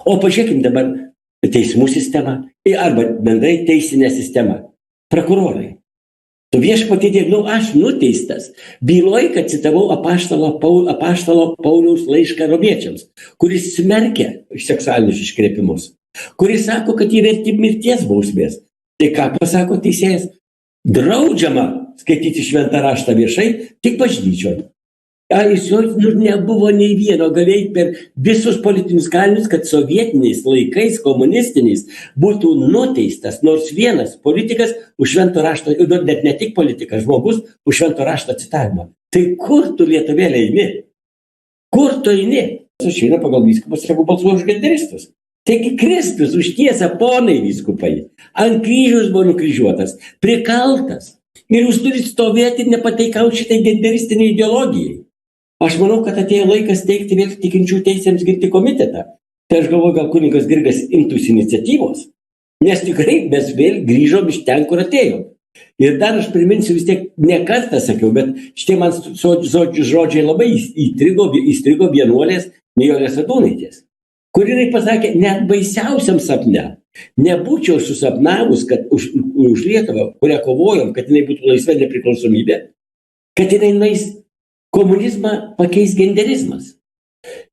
O pažiūrėkim dabar teismų sistemą arba bendrai teisinę sistemą. Prokurorai. Tu viešpatie Dieve, aš nuteistas. Byloj, kad citavau apaštalo Pauliaus laišką romiečiams, kuris smerkia seksualinius iškreipimus, kuris sako, kad jie verti mirties bausmės. Tai ką pasako teisėjas? Draudžiama skaityti šventą raštą viešai, tik bažnyčioje. Nebuvo nei vieno, galėjai per visus politinius kalinius, kad sovietiniais laikais, komunistiniais, būtų nuteistas nors vienas politikas už švento rašto, net ne tik politikas, žmogus už švento rašto citavimą. Tai kur tu Lietuvėlė eini? Kur tu eini? Aš einu pagal vyskupus, jeigu balsuoju už genderistus. Taigi Kristus už tiesą, ponai vyskupai, ant kryžiaus buvo nukryžiuotas, prikaltas. Ir jūs turite stovėti ir nepateikauti šitai genderistiniai ideologijai. Aš manau, kad atėjo laikas teikti vėl tikinčių teisėms ginti komitetą. Tai aš galvoju, gal kunigas Grigas imtųsi iniciatyvos. Nes tikrai mes vėl grįžom iš ten, kur atėjom. Ir dar aš priminsiu, vis tiek ne kartą sakiau, bet šitie man žodžiai labai įstrigo vienuolės Nijolės Sadūnaitės, kur jinai pasakė, net baisiausiam sapne nebūčiau susapnavus, kad už Lietuvą, kurią kovojom, kad jinai būtų laisva nepriklausomybė, kad jinai nais komunizmą pakeis genderizmas.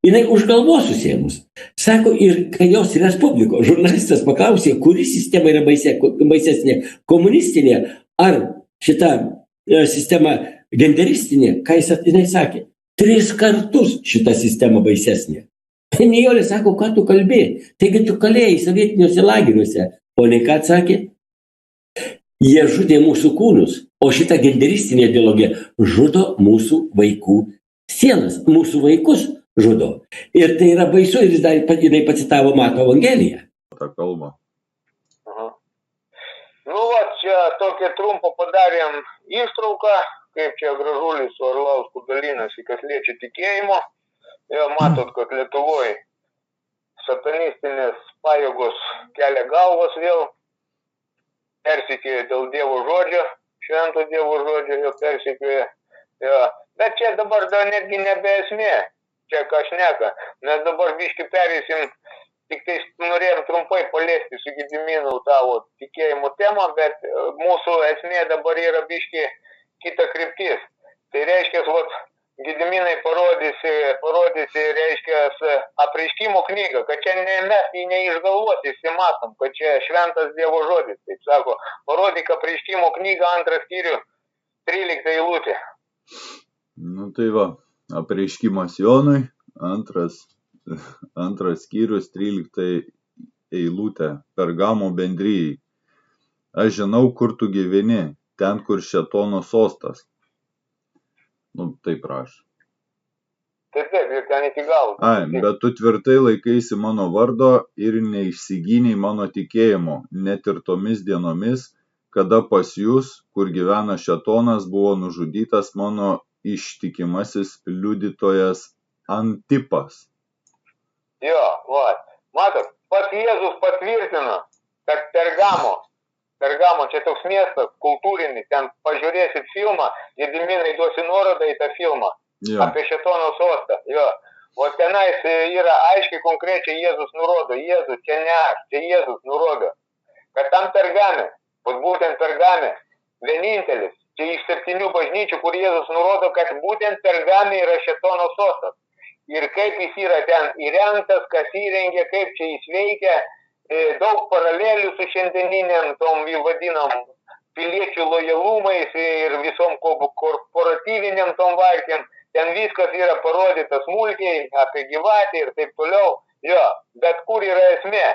Jinai už galvos susėmus. Sako, ir kai jos Respubliko žurnalistas paklausė, kuri sistema yra baisesnė, komunistinė ar šita sistema genderistinė, ką jinai sakė, 3 kartus šita sistema baisesnė. Nijolė sako, ką tu kalbėjai? Taigi tu kalėjai sovietiniuose lageriuose. O ne ką atsakė? Jie žudė mūsų kūnus, o šita genderistinė ideologija žudo mūsų vaikų sielas, mūsų vaikus žudo. Ir tai yra baisu, ir jinai pacitavo Mato Evangeliją. Ta kalba. Čia tokią trumpą padarėm ištrauką, kaip čia Gražulis su Arlausku dalinasi, kas liečia tikėjimo. Matot, kad Lietuvoje satanistinės pajėgos kelia galvas vėl, persikėja dėl Dievo žodžio, švento Dievo žodžio jau persikėja. Bet čia dabar dar netgi nebe esmė, čia ką šneka. Mes dabar biškį perėsim, tik tai norėjom trumpai paliesti su Gediminu tavo tikėjimo temą, bet mūsų esmė dabar yra biškį kita kryptis. Tai reiškia, Gediminai parodysi, reiškia, apreiškimo knygą, kad čia mes jį neišgalvoti, įsimatom, kad čia šventas Dievo žodis, taip sako. Parodyk apreiškimo knygą 2 skyrių 13 eilutė. Tai va, apreiškimas Jonui, 2 skyrius 13 eilutė, Pergamo bendrijai. Aš žinau, kur tu gyveni, ten, kur šėtono sostas. Taip rašo. Taip, ir ten iki galo. Bet tu tvirtai laikaisi mano vardo ir neišsigyniai mano tikėjimo, net ir tomis dienomis, kada pas jūs, kur gyvena šėtonas, buvo nužudytas mano ištikimasis liudytojas Antipas. Matot, pats Jėzus patvirtino, kad Pergamo, čia toks miestas, kultūrinis, ten pažiūrėsit filmą, Gediminai duosi nuorodą į tą filmą, apie šėtono sostą. O tenais yra aiškiai konkrečiai Jėzus nurodo, Jėzus, čia ne aš, čia Jėzus nurodo, kad tam Pergame, būtent Pergame, vienintelis, čia iš 7 bažnyčių, kur Jėzus nurodo, kad būtent Pergame yra šėtono sostas. Ir kaip jis yra ten įrengtas, kas įrengė, kaip čia jis veikia, daug paralelių su šiandieniniam tom vadinam piliečių lojalumais ir visom korporatyviniam tom varkiam. Ten viskas yra parodyta smulkiai, apie gyvatę ir taip toliau. Bet kur yra esmė?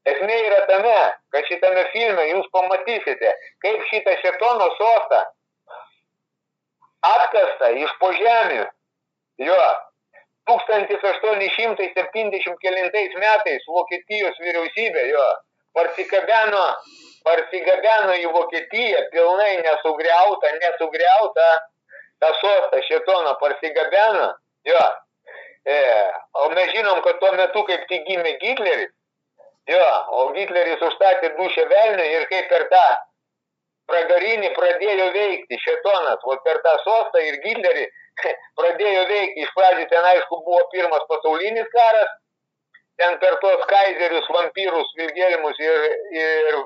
Esmė yra tame, kad šitame filme jūs pamatysite, kaip šitą šėtono sostą atkasta iš po žemių. 1870 metais Vokietijos vyriausybė parsigabeno į Vokietiją pilnai nesugriauta, tą sostą šėtoną parsigabeno. O mes žinom, kad tuo metu kaip tik gimė Hitleris, o Hitleris užstatė 2 ševelnių ir kaip per tą pragarinį pradėjo veikti šėtonas, per tą sostą ir Hitlerį pradėjo veikti. Iš pradžių ten, aišku, buvo 1 pasaulinis karas, ten per tos kaizerius, vampyrus, Vilgelimus ir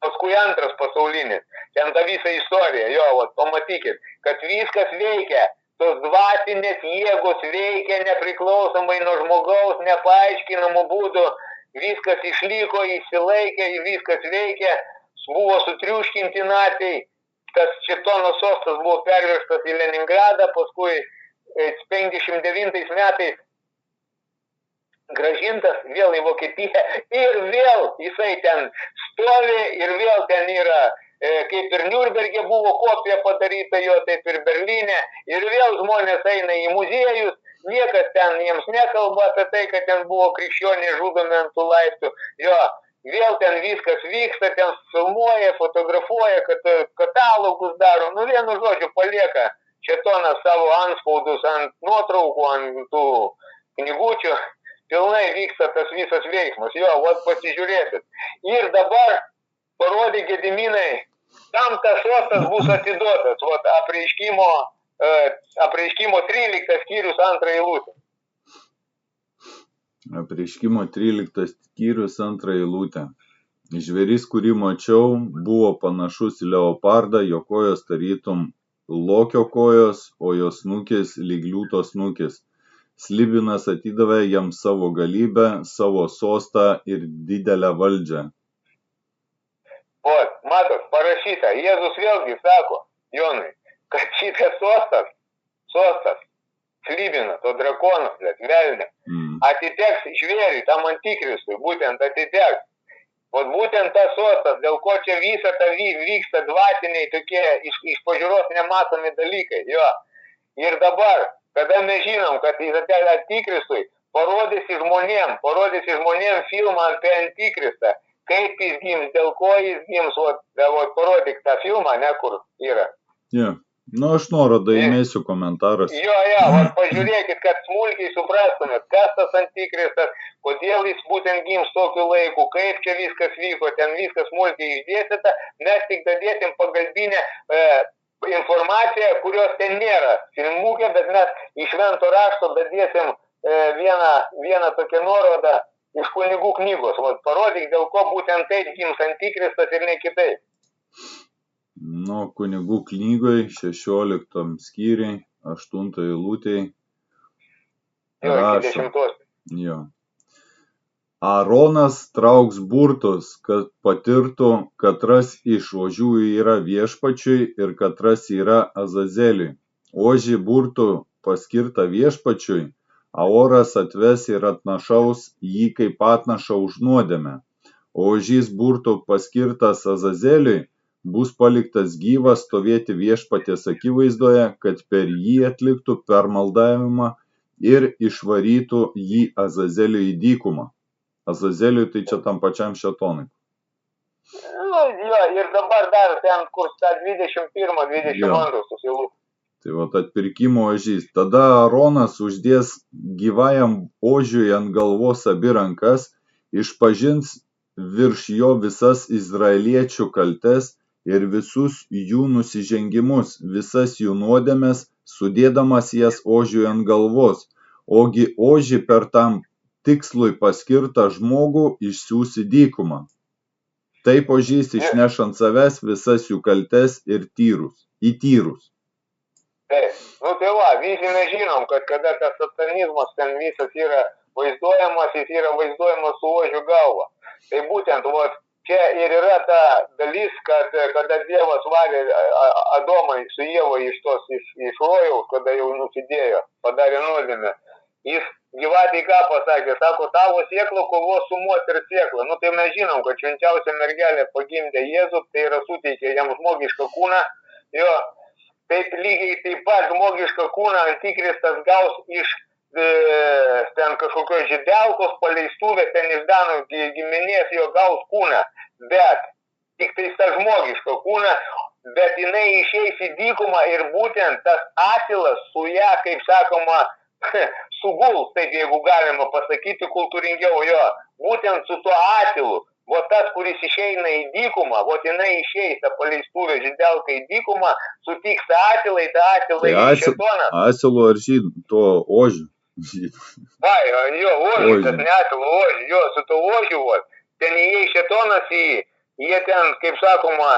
paskui antras pasaulinis. Ten ta visa istorija, jo, vat, pamatykit, kad viskas veikia. Tos dvasinės jėgos veikia nepriklausomai nuo žmogaus, nepaaiškinamų būdų. Viskas išliko, įsilaikė, viskas veikia. Buvo sutriuškinti naciai. Tas Šėtono sostas buvo pervežtas į Leningradą, paskui 59 metais gražintas vėl į Vokietiją ir vėl jisai ten stovi ir vėl ten yra, kaip ir Niurnberge buvo kopija padaryta jo, taip ir Berlyne, ir vėl žmonės eina į muziejus, niekas ten jiems nekalba apie tai, kad ten buvo krikščioniai žudomi ant tų laiptų, jo, vėl ten viskas vyksta, ten filmuoja, fotografuoja, katalogus daro, nu vienu žodžiu palieka Šėtonas savo anspaudus ant nuotraukų, ant tų knygučių. Pilnai vyksta tas visas veiksmas. Jo, vat pasižiūrėsit. Ir dabar parodė Gediminai, tam tas sostas bus atiduotas. Vat apreiškimo 13 skyrius 2 eilutė. Apreiškimo 13 skyrius 2 eilutė. Žvėris, kurį mačiau, buvo panašus į leopardą, jo kojos tarytum lokio kojos, o jo snukis lyg liūto snukis. Slibinas atidavė jam savo galybę, savo sostą ir didelę valdžią. O, matot, parašyta, Jėzus vėlgi sako, Jonai, kad šitas sostas, Slibinas, o drakonas, velnė, atiteks žvėriui, tam antikristui, būtent atiteks. O būtent tas sostas, dėl ko čia visą tą vyksta dvasiniai tokie iš pažiūros nematomi dalykai, jo. Ir dabar, kada mes žinom, kad antikristui parodysi žmonėm filmą apie antikristą, kaip jis gims, dėl ko jis gims, parodyk tą filmą, ne kur yra. Yeah. Nu, aš nuorodą įmėsiu komentaras. Jo, pažiūrėkit, kad smulkiai suprastumėt, kas tas antikristas, kodėl jis būtent gims tokiu laiku, kaip čia viskas vyko, ten viskas smulkiai išdėstyta, mes tik dadėsim pagalbinę informaciją, kurios ten nėra filmukė, bet mes iš Švento rašto dadėsim vieną tokią nuorodą iš kunigų knygos. Parodyk, dėl ko būtent taip gims antikristas ir ne kitaip. Nu, kunigų knygoj 16 skyriai, 8 eilutėj rašo. Jo. Aaronas trauks burtus, kad patirtų, katras iš ožių yra viešpačiui ir katras yra Azazeliui. Ožį burtų paskirta viešpačiui, Aoras atves ir atnašaus jį kaip atnašą už nuodėmę. Ožys burtų paskirtas Azazeliui bus paliktas gyvas stovėti viešpaties akivaizdoje, kad per jį atliktų permaldavimą ir išvarytų jį Azazeliui į dykumą. Azazeliui tai čia tam pačiam Šėtonui. Nu, jo, ir dabar dar ten, kur tą 21-22 susilų. Tai vat atpirkimo ožys. Tada Aaronas uždės gyvajam ožiui ant galvos abi rankas, išpažins virš jo visas izraeliečių kaltes ir visus jų nusižengimus, visas jų nuodėmes, sudėdamas jas ožiui ant galvos, ogi ožį per tam tikslui paskirtą žmogų išsiųs į dykumą. Taip ožys išneš ant savęs visas jų kaltes ir į tyrus. Taip, nu tai va, visi mes žinom, kad kada tas satanizmas ten visas yra vaizduojamas, jis yra vaizduojamas su ožių galva. Tai būtent, čia ir yra ta dalis, kad kada Dievas varė Adomą su Ieva iš rojaus, kada jau nusidėjo, padarė nuodėmę. Jis gyvatei ką pasakė, sako, tavo siekla kovos su moters siekla. Nu tai mes žinom, kad švenčiausia mergelė pagimdė Jėzų, tai yra suteikė jam žmogišką kūną. Jo, taip lygiai taip pat žmogišką kūną antikristas gaus iš ten kažkokios žydelkos paleistuvė, ten iš Danų giminės jo gaus kūną, bet tik tai tą žmogišką kūną, bet jinai išeis į dykumą ir būtent tas asilas su ją, kaip sakoma, suguls, taip jeigu galima pasakyti kultūringiau jo, būtent su tuo asilu, tas, kuris išeina į dykumą, jinai išeis tą paleistuvę žydelką į dykumą, sutiks asilai, tą asilai į Šėtoną. Asilo ar to ožių? Va, jo, ožį, tas netilo ožį, jo, su to ožiu, ten jie šetonas jie ten, kaip sakoma,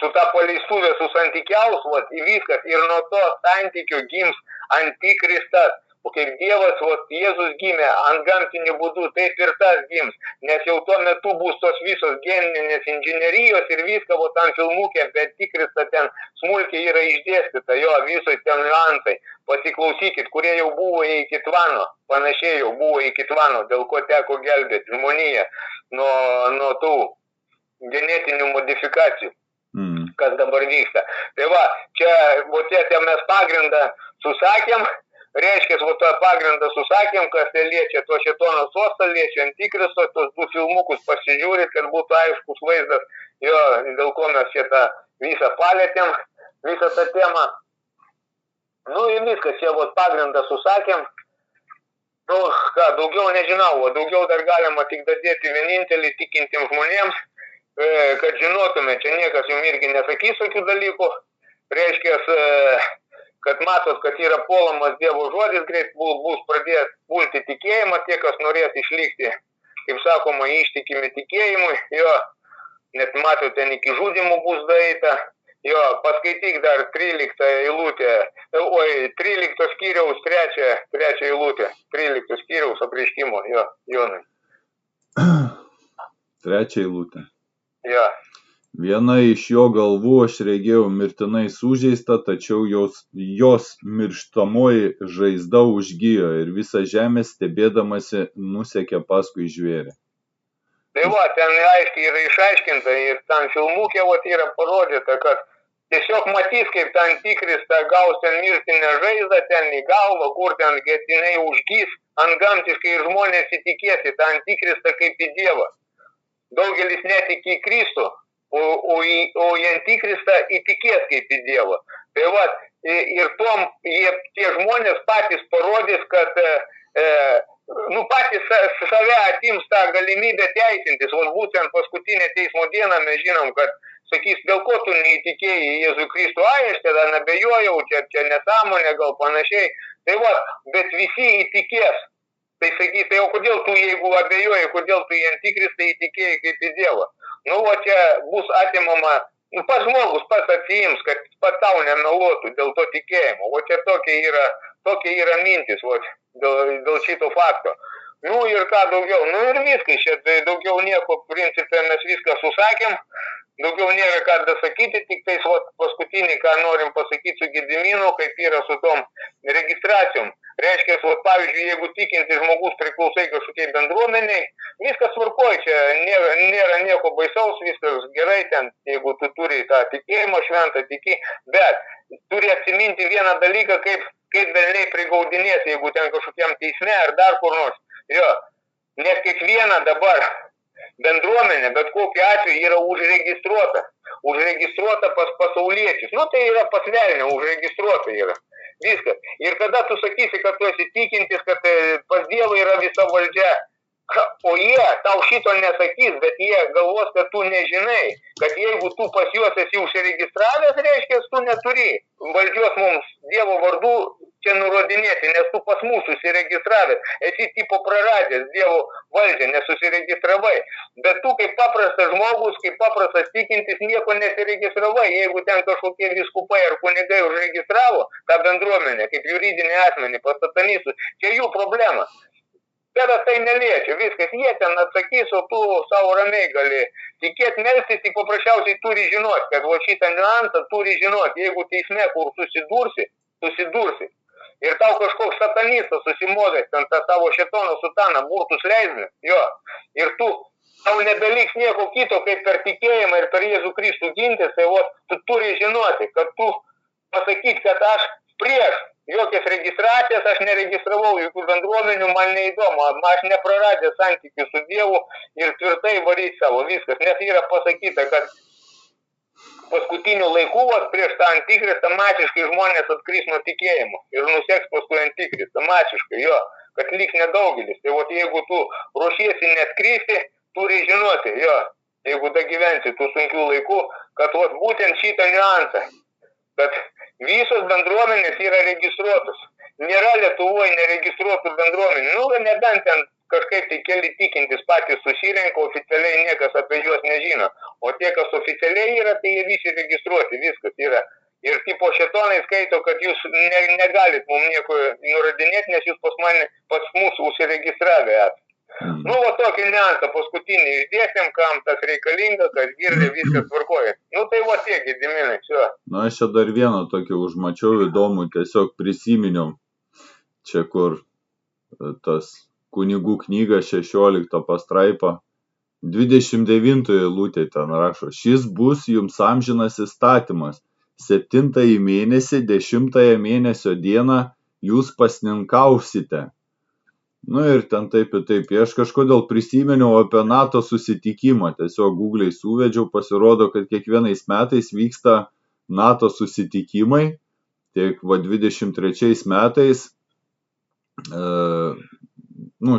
su ta paleistuvė susantykiaus, į viskas, ir nuo to santykio gims antikristas, o kaip Dievas, Jėzus gimė ant gamtinių būdų, taip ir tas gims, nes jau tuo metu bus tos visos geninės inžinerijos ir viską, ant filmukė, bet tikrista ten smulkiai yra išdėstyta, jo, visos ten niuansai, pasiklausykit, kurie jau buvo iki Tvano, panašiai jau buvo iki Tvano, dėl ko teko gelbėti žmoniją nuo tų genetinių modifikacijų. Kas dabar vyksta. Tai va, čia mes pagrindą susakėm, reiškia, to pagrindą susakėm, kas tai liečia, to šetono sostą liečia antikristo, tos du filmukus pasižiūrit, kad būtų aiškus vaizdas, jo, dėl ko mes šitą visą palėtėm, visą tą temą. Nu ir viskas, čia pagrindą susakėm. Nu, ką, daugiau nežinau, daugiau dar galima tik dadėti vienintelį tikintiems žmonėms, kad žinotume, čia niekas jums irgi nesakys tokių dalykų, reiškia, kad matot, kad yra puolamas Dievo žodis, greit bus pradės pulti tikėjimą, tie, kas norės išlikti, kaip sakoma, ištikimi tikėjimui, jo, net matot, ten iki žudimų bus daeita, jo, paskaityk dar 13 eilutę, 13 skyriaus 3 eilutę, 13 skyriaus apreiškimo, jo, Jonai. 3 eilutė. Ja. Viena iš jo galvų aš regėjau mirtinai sužeista, tačiau jos mirštamoji žaizda užgijo ir visa žemė stebėdamasi nusekė paskui žvėrį. Tai va, ten aiškiai yra išaiškinta ir ten filmukė yra parodyta, kad tiesiog matys, kaip ten antikristą gaus ten mirtinę žaizdą, ten į galvą, kur ten jinai užgys, antgamtiškai ir žmonės įtikės į tą antikristą kaip į Dievą. Daugelis netiki į Kristų, o į antikristą įtikės kaip į Dievą. Tai va, ir tie žmonės patys parodys, kad patys save atims tą galimybę teisintis. Būtent paskutinę teismo dieną mes žinom, kad sakys, dėl ko tu neįtikėjai į Jėzų Kristų, aš tada nebejojau, čia nesąmonė gal panašiai. Tai va, bet visi įtikės. Tai sakys, tai o kodėl tu, jeigu abejoji, kodėl tu į antikristą įtikėjai kaip į Dievą? Nu, o čia bus atimama, pats žmogus pats atsiims, kad pats tau nemeluotų dėl to tikėjimo. O čia tokia yra mintis, dėl šito fakto. Nu ir ką daugiau, nu ir viskas, čia daugiau nieko, principė mes viską susakėm, daugiau nėra ką dasakyti, tik tais paskutinį, ką norim pasakyti su Gediminu, kaip yra su tom registracijom. Reiškia, pavyzdžiui, jeigu tikintis žmogus priklausai kažkokiai bendruomeniai, viskas tvarkoj, čia nėra nieko baisaus, viskas gerai ten, jeigu tu turi tą tikėjimą šventą tiki, bet turi atsiminti vieną dalyką, kaip velniai prigaudinės, jeigu ten kažkokiam teisme ar dar kur nors. Jo, nes kiekviena dabar bendruomenė, bet kokiu atveju yra užregistruota pas pasauliečius. Nu, tai yra pas velnio, užregistruota yra. Viskas. Ir kada tu sakysi, kad tu esi tikintis, kad pas Dievą yra visa valdžia, o jie tau šito nesakys, bet jie galvos, kad tu nežinai, kad jeigu tu pas juos esi užsiregistravęs, reiškia, tu neturi valdžios mums Dievo vardu čia nurodinėti, nes tu pas mūsų užsiregistravęs, esi tipo praradęs Dievo valdžią, nesusiregistravai. Bet tu kaip paprastas žmogus, kaip paprastas tikintis, nieko nesiregistravai. Jeigu ten kažkokie viskupai ar kunigai užregistravo tą bendruomenę, kaip juridinį asmenį, pas satanistus, čia jų problema. Bet tai neliečia, viskas, jie ten atsakys, o tu savo ramiai gali tikėti, melstis, tik paprasčiausiai turi žinoti, kad šitą niuansą turi žinoti, jeigu teisme, kur susidursi. Ir tau kažkoks satanistas susimodės, ten tą savo šetono sutaną, burtus leidžiu, jo, ir tau nebeliks nieko kito, kaip per tikėjimą ir per Jėzų Kristų gintis, tai tu turi žinoti, kad tu pasakyt, kad aš prieš jokias registracijas, aš neregistravau jokių bendruomenių, man neįdomu, aš nepraradęs santykių su Dievu ir tvirtai varyt savo viskas, nes yra pasakyta, kad paskutinių laikų prieš tą antikristą masiškai žmonės atkris nuo tikėjimo ir nuseks paskui antikristą, masiškai, jo, kad liks nedaugelis. Tai jeigu tu ruošiesi netkristi, turi žinoti, jo, jeigu dagyvensi tų sunkių laikų, kad būtent šitą niuansą, kad visos bendruomenės yra registruotos. nėra Lietuvoje neregistruotų bendruomenių. Nu, nebent ten kažkaip tai keli tikintis patys susirenka, oficialiai niekas apie juos nežino. O tie, kas oficialiai yra, tai jie visi registruoti, viskas yra. Ir tipo šetonai skaito, kad jūs negalit mums nieko nuradinėti, nes jūs pas mus užsiregistravę esate. Nu, va tokį niuansą paskutinį išdėsim, kam tas reikalinga, kad girdė viskas tvarkoja. Nu, tai va tiek, Gediminai, čia. Na, aš čia dar vieną tokį užmačiau įdomų, tiesiog prisiminiau. Čia kur tas kunigų knyga 16 pastraipa, 29 eilutė ten rašo. Šis bus jums amžinas įstatymas. 7 mėnesį, 10 mėnesio dieną jūs pasninkausite. Nu ir ten taip ir taip. Aš kažkodėl prisiminiau apie NATO susitikimą. Tiesiog Google'ai suvedžiau, pasirodo, kad kiekvienais metais vyksta NATO susitikimai. Tiek va 23 metais,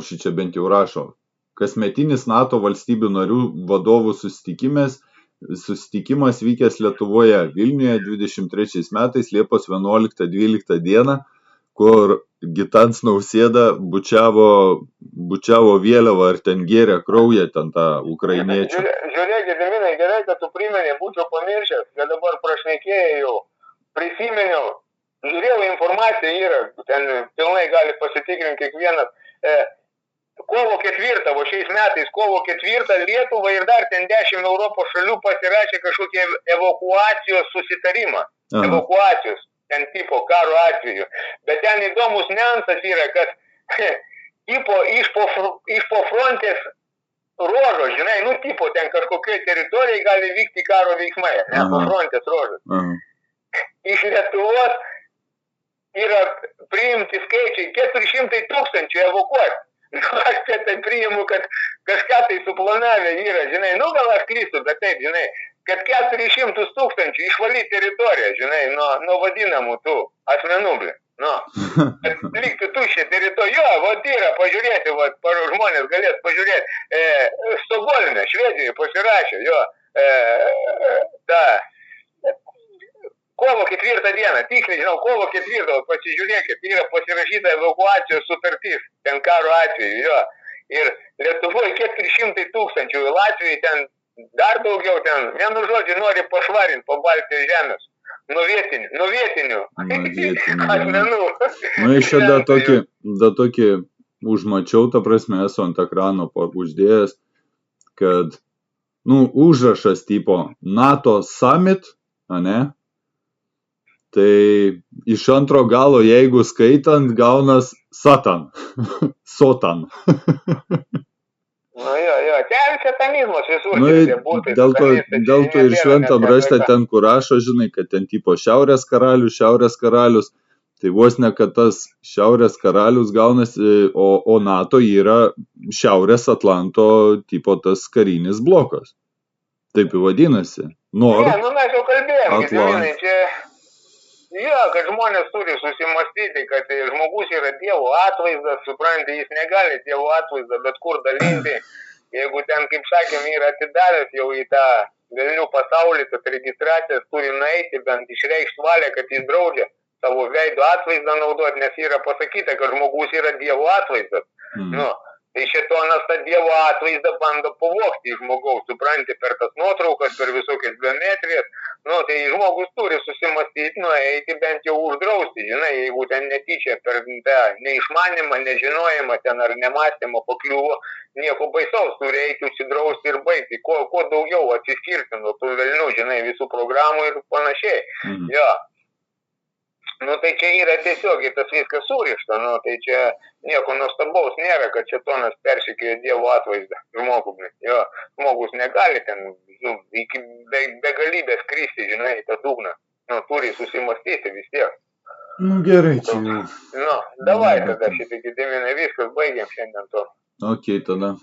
šičia bent jau rašo, kasmetinis NATO valstybių narių vadovų susitikimas vykęs Lietuvoje, Vilniuje 23 metais, Liepos 11-12 dieną, kur Gitanas Nausėda bučiavo vėliavą ar ten gėrė kraują ten tą ukrainiečių. Žiūrėk, Gediminai, gerai, kad tu priminė, būčiau pamiršęs, kad dabar prašnekėjai jau, prisiminiau, žiūrėjau, informacija yra, ten pilnai gali pasitikrinti kiekvienas. Kovo 4, o šiais metais kovo 4 Lietuva ir dar ten 10 Europos šalių pasirašė kažkokį evakuacijos susitarimą. Aha. Evakuacijos. Ten tipo karo atveju. Bet ten įdomus niuansas yra, kad tipo iš po frontės ruožo, žinai, nu tipo ten kažkokioj teritorijai gali vykti karo veiksmai, ne, po frontės ruožo. Iš Lietuvos yra priimti skaičiai 400 000 evakuoti. Aš tai priimu, kad kažką tai suplanavę yra, žinai, nu gal aš klystu, bet taip, žinai, kad 400 000 išvalyti teritoriją, žinai, nuo vadinamų tų asmenų, kad liktų tuščia teritorija. Jo, vat yra, pažiūrėti, žmonės galės pažiūrėti, Stokholme, Švedijoje pasirašė, jo, kovo 4 dieną, tiksliai žinau, kovo 4, pasižiūrėkit, yra pasirašyta evakuacijos sutartis, ten karo atveju, jo. Ir Lietuvoje 400 000, Latvijai ten dar daugiau, ten, vienu žodžiu, nori pašvarinti po Baltijos žemės. Nuo vietinių. Asmenų. Nu, iš čia da tokį užmačiau, ta prasme, esu ant ekrano uždėjęs, kad, užrašas tipo NATO Summit, ane? Tai iš antro galo, jeigu skaitant, gaunas Satan. Sotan. Jo, ten satanizmas visur. Dėl to ir šventam rašte ten, kur rašo, žinai, kad ten tipo šiaurės karalius, tai vos ne, kad tas šiaurės karalius gaunasi, o NATO yra šiaurės Atlanto tipo tas karinis blokas. Taip ir vadinasi. Ne, mes jau kalbėjome, čia... Jo, kad žmonės turi susimastyti, kad žmogus yra Dievo atvaizdas, supranti, jis negali Dievo atvaizdą bet kur dalinti. Jeigu ten, kaip sakėm, yra atidavęs jau į tą velnių pasaulį, kad registracijas turi nueiti, bent išreikšti valią, kad jis draudžia savo veido atvaizdą naudoti, nes yra pasakyta, kad žmogus yra Dievo atvaizdas. Tai šetonas tą Dievo atvaizdą bando pavogti iš žmogaus, supranti, per tas nuotraukas, per visokias biometrijas. Tai žmogus turi susimastyti, eiti bent jau uždrausti, žinai, jeigu ten netyčia per tą neišmanimą, nežinojimą ten ar nemąstymą pakliuvo, nieko baisaus, turi eiti užsidrausti ir baigti, kuo daugiau atsiskirti nuo tų velnių, žinai, visų programų ir panašiai. Jo. Tai čia yra tiesiog tas viskas surišta, tai čia nieko nuostabaus nėra, kad šetonas persikėja Dievo atvaizdą žmogų. Jo, žmogus negali ten iki begalybės kristi, žinai, tą dugną. Turi susimastyti vis tiek. Gerai, čia jau. Davai tada šitai, Gediminai, viskas, baigiam šiandien to. Ok, tada.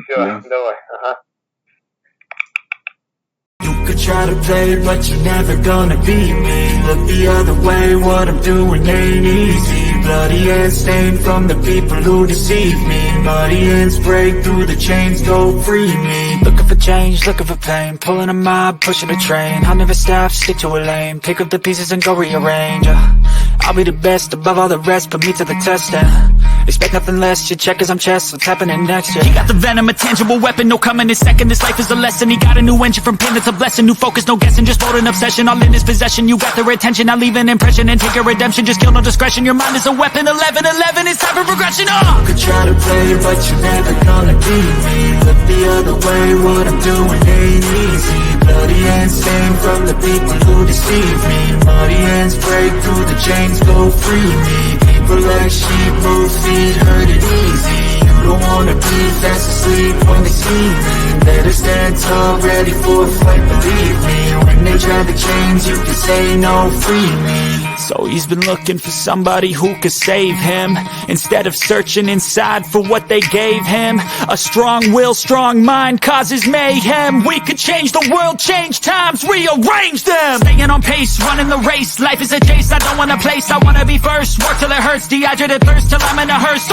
Jo, davai, aha. Could try to play, but you're never gonna beat me. Look the other way, what I'm doing ain't easy. Bloody hands stained from the people who deceive me. Muddy hands break through the chains, go free me. Looking for change, looking for pain, pulling a mob, pushing a train. I'll never stop, stick to a lane, pick up the pieces and go rearrange. I'll be the best above all the rest, put me to the test and expect nothing less. Your check is I'm chess, what's happening next? Yeah. He got the venom, a tangible weapon, no coming in second. This life is a lesson. He got a new engine from pain, it's a blessing. New focus, no guessing, just vote an obsession. All in his possession, you got their attention. I'll leave an impression and take your redemption. Just kill no discretion. Your mind is a weapon. 11-11, it's time for progression. You could try to play, but you're never gonna beat me. Look the other way, what I'm doing ain't easy. Bloody hands stained from the people who deceive me. Muddy hands break through the chains, go free me. People like sheep, move feet, hurt it easy. You don't wanna be fast asleep when they see me. Better stand tall, ready for a fight, believe me. When they try the chains, you can say no, free me. So he's been looking for somebody who could save him, instead of searching inside for what they gave him. A strong will, strong mind causes mayhem. We could change the world, change times, rearrange them. Staying on pace, running the race. Life is a chase, I don't want a place. I wanna be first, work till it hurts. Dehydrated thirst till I'm in a hearse.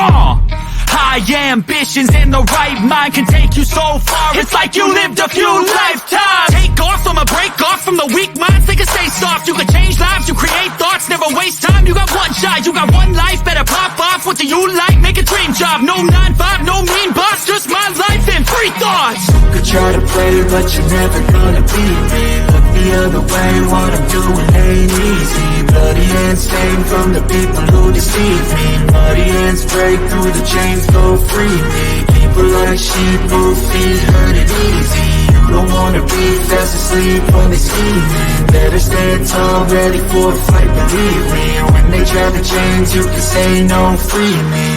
High ambitions and the right mind can take you so far. It's like you lived a few lifetimes. Take off, I'ma break off from the weak minds. They can stay soft, you can change lives, you create thoughts. Never waste time, you got one shot, you got one life. Better pop off, what do you like? Make a dream job, no 9-5, no mean boss. Just my life and free thoughts. You could try to play, but you're never gonna beat me. Look the other way, what I'm doing ain't easy. Bloody hands stained from the people who deceive me. Muddy hands break through the chains, go free me. People like sheep, move feet, hurt it easy. You don't wanna be fast asleep when they see me. Better stand tall, ready for a fight, believe me. When they try the chains, you can say no, free me.